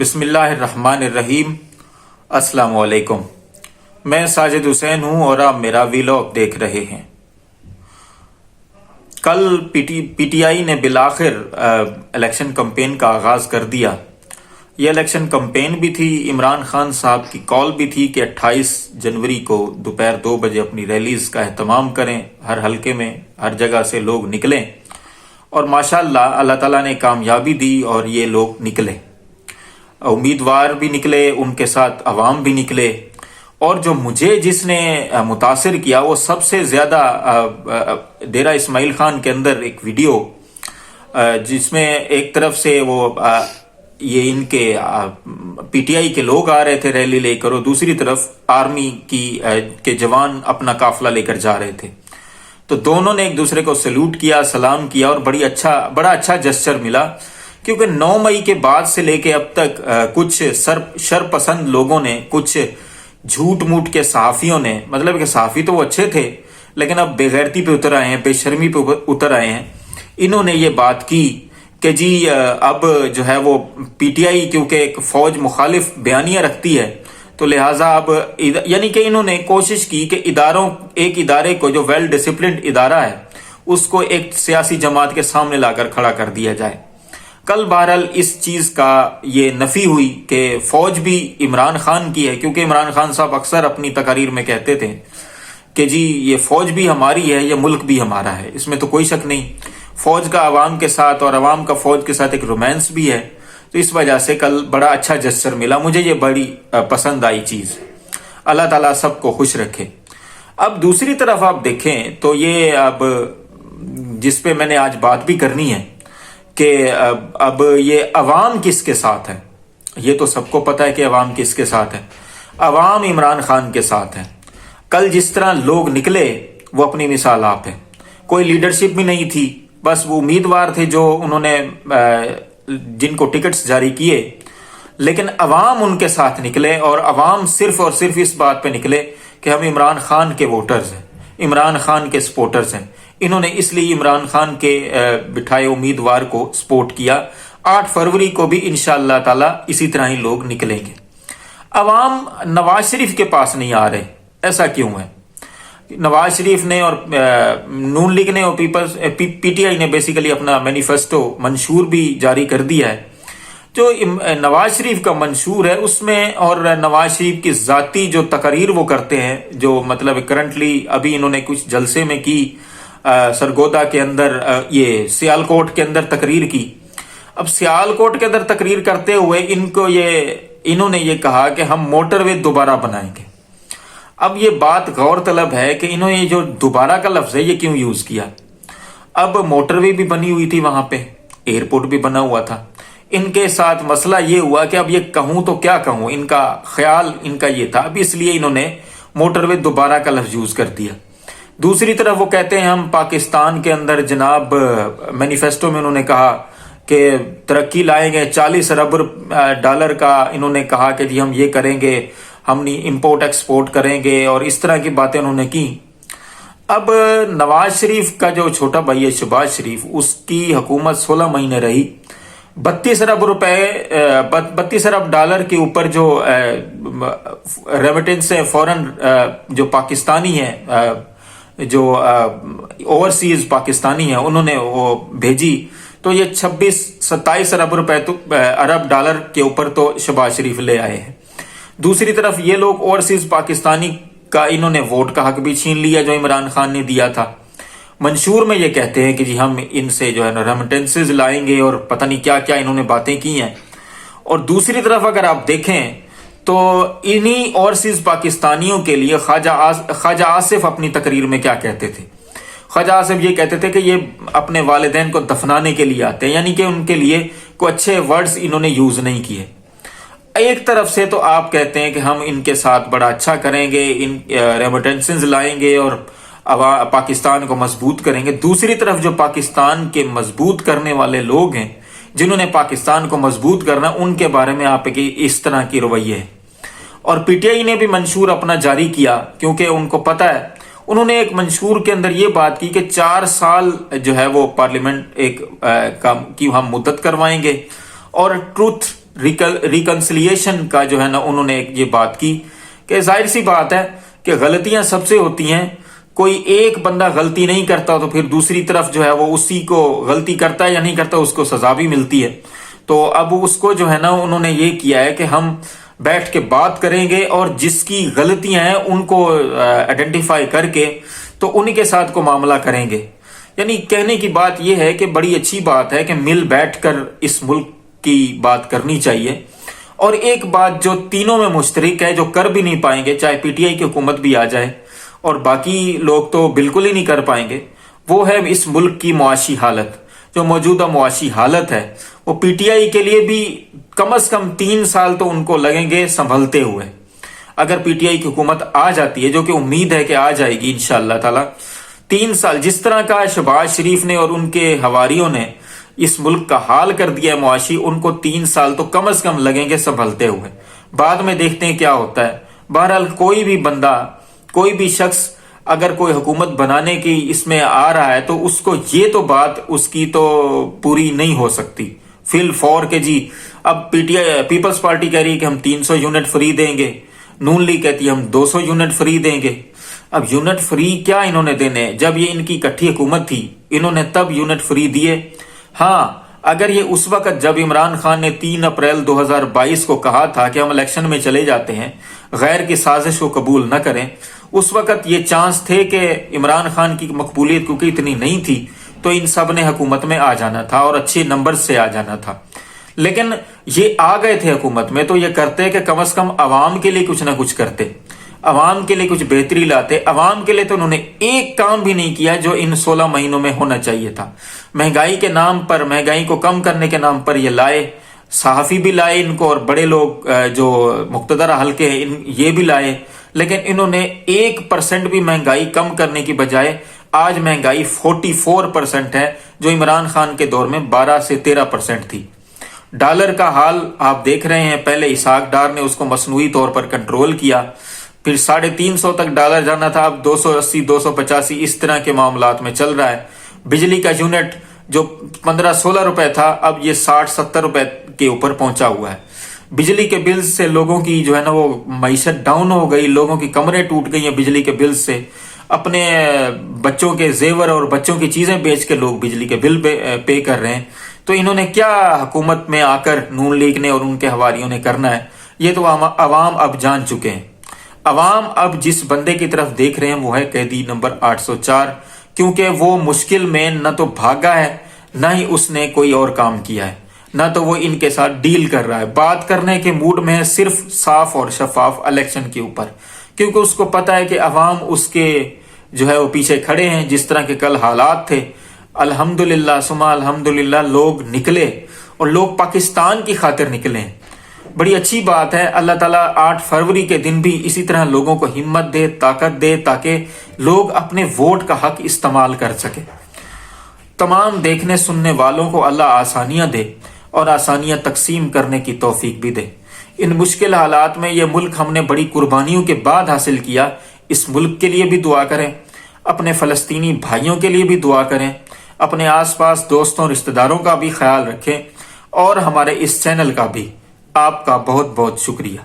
बिस्मिल्लाहिर्रहमानिर्रहीम। अस्सलाम वालेकुम। मैं साजिद हुसैन हूं और आप मेरा वीलॉग देख रहे हैं। कल पीटीआई ने बिलाखिर इलेक्शन कैंपेन का आगाज कर दिया। ये इलेक्शन कैंपेन भी थी, इमरान खान साहब की कॉल भी थी कि 28 जनवरी को दोपहर 2 बजे अपनी रैलीज का एहतमाम करें। हर हलके में हर जगह से लोग निकलें और माशाअल्लाह अल्लाह ताला ने कामयाबी दी और ये लोग निकले। उम्मीदवार भी निकले, उनके साथ अवाम भी निकले। और जो मुझे जिसने मुतासिर किया वो सबसे ज्यादा डेरा इस्माइल खान के अंदर एक वीडियो जिसमें एक तरफ से वो ये इनके पीटीआई के लोग आ रहे थे रैली लेकर और दूसरी तरफ आर्मी के जवान अपना काफिला लेकर जा रहे थे। तो दोनों ने एक दूसरे को सैल्यूट किया, सलाम किया और बड़ा अच्छा जेस्चर मिला। क्योंकि 9 मई के बाद से लेके अब तक कुछ शरपसंद लोगों ने, कुछ झूठ मूठ के सहाफियों ने, मतलब कि सहाफी तो वो अच्छे थे लेकिन अब बेगैरती पे उतर आए हैं, बेशर्मी पे उतर आए हैं। इन्होंने ये बात की कि जी अब जो है वो पीटीआई क्योंकि एक फौज मुखालिफ बयानियां रखती है तो लिहाजा अब यानी कि इन्होंने कोशिश की कि एक इदारे को जो वेल डिसिप्लिन्ड इदारा है उसको एक सियासी जमात के सामने लाकर खड़ा कर दिया जाए। कल बहरहाल इस चीज का ये नफी हुई कि फौज भी इमरान खान की है, क्योंकि इमरान खान साहब अक्सर अपनी तकारीर में कहते थे कि जी ये फौज भी हमारी है, ये मुल्क भी हमारा है, इसमें तो कोई शक नहीं। फौज का अवाम के साथ और अवाम का फौज के साथ एक रोमांस भी है। तो इस वजह से कल बड़ा अच्छा जेस्चर मिला, मुझे ये बड़ी पसंद आई चीज। अल्लाह ताला सबको खुश रखे। अब दूसरी तरफ आप देखें तो ये अब जिसपे मैंने आज बात भी करनी है कि अब ये अवाम किसके साथ है। ये तो सबको पता है कि अवाम किसके साथ है। अवाम इमरान खान के साथ है। कल जिस तरह लोग निकले वो अपनी मिसाल आप है। कोई लीडरशिप भी नहीं थी, बस वो उम्मीदवार थे जो उन्होंने जिनको टिकट्स जारी किए, लेकिन अवाम उनके साथ निकले और अवाम सिर्फ और सिर्फ इस बात पे निकले कि हम इमरान खान के वोटर्स हैं, इमरान खान के सपोर्टर्स हैं। इन्होंने इसलिए इमरान खान के बिठाए उम्मीदवार को सपोर्ट किया। 8 फरवरी को भी इंशाअल्लाह ताला इसी तरह ही लोग निकलेंगे। अवाम नवाज शरीफ के पास नहीं आ रहे, ऐसा क्यों है? नवाज शरीफ ने और नून लीग ने और पीटीआई ने बेसिकली अपना मैनिफेस्टो मंशूर भी जारी कर दिया है। जो नवाज शरीफ का मंशूर है उसमें और नवाज शरीफ की जाती जो तकरीर वो करते हैं, जो मतलब करंटली अभी इन्होंने कुछ जलसे में की, सरगोदा के अंदर, ये सियालकोट के अंदर तकरीर की। अब सियालकोट के अंदर तकरीर करते हुए इन्होंने ये कहा कि हम मोटरवे दोबारा बनाएंगे। अब ये बात गौरतलब है कि इन्होंने ये जो दोबारा का लफ्ज है ये क्यों यूज किया। अब मोटरवे भी बनी हुई थी, वहां पे एयरपोर्ट भी बना हुआ था। इनके साथ मसला ये हुआ कि अब ये कहूं तो क्या कहूं, इनका ख्याल इनका ये था, अब इसलिए इन्होंने मोटरवे दोबारा का लफ्ज यूज कर दिया। दूसरी तरफ वो कहते हैं हम पाकिस्तान के अंदर, जनाब मैनिफेस्टो में उन्होंने कहा कि तरक्की लाएंगे, 40 अरब डॉलर का इन्होंने कहा कि जी हम ये करेंगे, हम इंपोर्ट एक्सपोर्ट करेंगे और इस तरह की बातें उन्होंने की। अब नवाज शरीफ का जो छोटा भाई है शहबाज शरीफ, उसकी हुकूमत 16 महीने रही। 32 अरब डॉलर के ऊपर जो रेमिटेंस है, फॉरेन जो पाकिस्तानी है, जो ओवरसीज पाकिस्तानी है, उन्होंने वो भेजी। तो ये 26-27 अरब डॉलर के ऊपर तो शहबाज शरीफ ले आए हैं। दूसरी तरफ ये लोग ओवरसीज पाकिस्तानी का इन्होंने वोट का हक भी छीन लिया जो इमरान खान ने दिया था। मंशूर में ये कहते हैं कि जी हम इनसे जो है ना रेमिटेंसेस लाएंगे और पता नहीं क्या क्या इन्होंने बातें की हैं। और दूसरी तरफ अगर आप देखें तो इन्हीं ओवरसीज पाकिस्तानियों के लिए ख्वाजा आसिफ अपनी तकरीर में क्या कहते थे। ख्वाजा आसिफ ये कहते थे कि ये अपने वालिदैन को दफनाने के लिए आते हैं, यानी कि उनके लिए कोई अच्छे वर्ड्स इन्होंने यूज नहीं किए। एक तरफ से तो आप कहते हैं कि हम इनके साथ बड़ा अच्छा करेंगे, इन रेमिटेंसेस लाएंगे और पाकिस्तान को मजबूत करेंगे। दूसरी तरफ जो पाकिस्तान के मजबूत करने वाले लोग हैं, जिन्होंने पाकिस्तान को मजबूत करना, उनके बारे में आप की इस तरह की रवैये है। और पीटीआई ने भी मंशूर अपना जारी किया, क्योंकि उनको पता है, उन्होंने एक मंशूर के अंदर ये बात की कि 4 साल जो है वो पार्लियामेंट की हम मुद्दत करवाएंगे और ट्रूथ ریکنسلیشن کا جو ہے نا انہوں نے یہ بات کی کہ ظاہر سی بات ہے کہ غلطیاں سب سے ہوتی ہیں، کوئی ایک بندہ غلطی نہیں کرتا تو پھر دوسری طرف جو ہے وہ اسی کو غلطی کرتا ہے یا نہیں کرتا اس کو سزا بھی ملتی ہے. تو اب اس کو جو ہے نا انہوں نے یہ کیا ہے کہ ہم بیٹھ کے بات کریں گے اور جس کی غلطیاں ہیں ان کو آئیڈینٹیفائی کر کے تو انہی کے ساتھ کو معاملہ کریں گے. یعنی کہنے کی بات یہ ہے کہ بڑی اچھی بات ہے کہ مل بیٹھ کر اس ملک کی بات کرنی چاہیے. اور ایک بات جو تینوں میں مشترک ہے، جو کر بھی نہیں پائیں گے، چاہے پی ٹی آئی کی حکومت بھی آ جائے اور باقی لوگ تو بالکل ہی نہیں کر پائیں گے، وہ ہے اس ملک کی معاشی حالت. جو موجودہ معاشی حالت ہے وہ پی ٹی آئی کے لیے بھی کم از کم 3 سال تو ان کو لگیں گے سنبھلتے ہوئے. اگر پی ٹی آئی کی حکومت آ جاتی ہے، جو کہ امید ہے کہ آ جائے گی انشاءاللہ تعالی، 3 سال جس طرح کا شہباز شریف نے اور ان کے حواریوں نے اس ملک کا حال کر دیا ہے معاشی، ان کو 3 سال تو کم از کم لگیں گے سنبھلتے ہوئے. بعد میں دیکھتے ہیں کیا ہوتا ہے. بہرحال کوئی بھی بندہ، کوئی بھی شخص اگر کوئی حکومت بنانے کی اس میں آ رہا ہے تو اس کو یہ تو بات اس کی تو پوری نہیں ہو سکتی فی الفور کہ جی اب پیپلز پارٹی کہہ رہی ہے کہ ہم 300 یونٹ فری دیں گے، نون لیگ کہتی ہے ہم 200 یونٹ فری دیں گے. اب یونٹ فری کیا انہوں نے دینے؟ جب یہ ان کی اکٹھی حکومت تھی انہوں نے تب یونٹ فری دیے. ہاں اگر یہ اس وقت جب عمران خان نے 3 اپریل 2022 کو کہا تھا کہ ہم الیکشن میں چلے جاتے ہیں، غیر کی سازش کو قبول نہ کریں، اس وقت یہ چانس تھے کہ عمران خان کی مقبولیت کیونکہ اتنی نہیں تھی تو ان سب نے حکومت میں آ جانا تھا اور اچھے نمبر سے آ جانا تھا. لیکن یہ آ گئے تھے حکومت میں تو یہ کرتے کہ کم از کم عوام کے لیے کچھ نہ کچھ کرتے، عوام کے لیے کچھ بہتری لاتے. عوام کے لیے تو انہوں نے ایک کام بھی نہیں کیا جو ان 16 مہینوں میں ہونا چاہیے تھا. مہنگائی کے نام پر، مہنگائی کو کم کرنے کے نام پر یہ لائے، صحافی بھی لائے ان کو اور بڑے لوگ جو مقتدر حلقے ہیں یہ بھی لائے، لیکن انہوں نے 1% بھی مہنگائی کم کرنے کی بجائے آج مہنگائی 44% ہے، جو عمران خان کے دور میں 12 سے 13% تھی. ڈالر کا حال آپ دیکھ رہے ہیں، پہلے اسحاق ڈار نے اس کو مصنوعی طور پر کنٹرول کیا، پھر 350 تک ڈالر جانا تھا، اب 280 285 اس طرح کے معاملات میں چل رہا ہے. بجلی کا یونٹ جو 15-16 روپے تھا اب یہ 60-70 روپے کے اوپر پہنچا ہوا ہے. بجلی کے بل سے لوگوں کی جو ہے نا وہ معیشت ڈاؤن ہو گئی، لوگوں کی کمریں ٹوٹ گئی ہیں بجلی کے بل سے. اپنے بچوں کے زیور اور بچوں کی چیزیں بیچ کے لوگ بجلی کے بل پے کر رہے ہیں. تو انہوں نے کیا حکومت میں آ کر نون لیگ نے اور ان کے حواریوں نے کرنا ہے، یہ تو عوام اب جان چکے ہیں. عوام اب جس بندے کی طرف دیکھ رہے ہیں وہ ہے قیدی نمبر 804، کیونکہ وہ مشکل میں نہ تو بھاگا ہے نہ ہی اس نے کوئی اور کام کیا ہے، نہ تو وہ ان کے ساتھ ڈیل کر رہا ہے. بات کرنے کے موڈ میں ہے صرف صاف اور شفاف الیکشن کے اوپر، کیونکہ اس کو پتا ہے کہ عوام اس کے جو ہے وہ پیچھے کھڑے ہیں. جس طرح کے کل حالات تھے، الحمدللہ ثم الحمدللہ لوگ نکلے اور لوگ پاکستان کی خاطر نکلے ہیں. بڑی اچھی بات ہے. اللہ تعالیٰ 8 فروری کے دن بھی اسی طرح لوگوں کو ہمت دے، طاقت دے، تاکہ لوگ اپنے ووٹ کا حق استعمال کر سکے. تمام دیکھنے سننے والوں کو اللہ آسانیاں دے اور آسانیاں تقسیم کرنے کی توفیق بھی دے. ان مشکل حالات میں یہ ملک ہم نے بڑی قربانیوں کے بعد حاصل کیا. اس ملک کے لیے بھی دعا کریں، اپنے فلسطینی بھائیوں کے لیے بھی دعا کریں، اپنے آس پاس دوستوں رشتہ داروں کا بھی خیال رکھیں اور ہمارے اس چینل کا بھی. آپ کا بہت بہت شکریہ.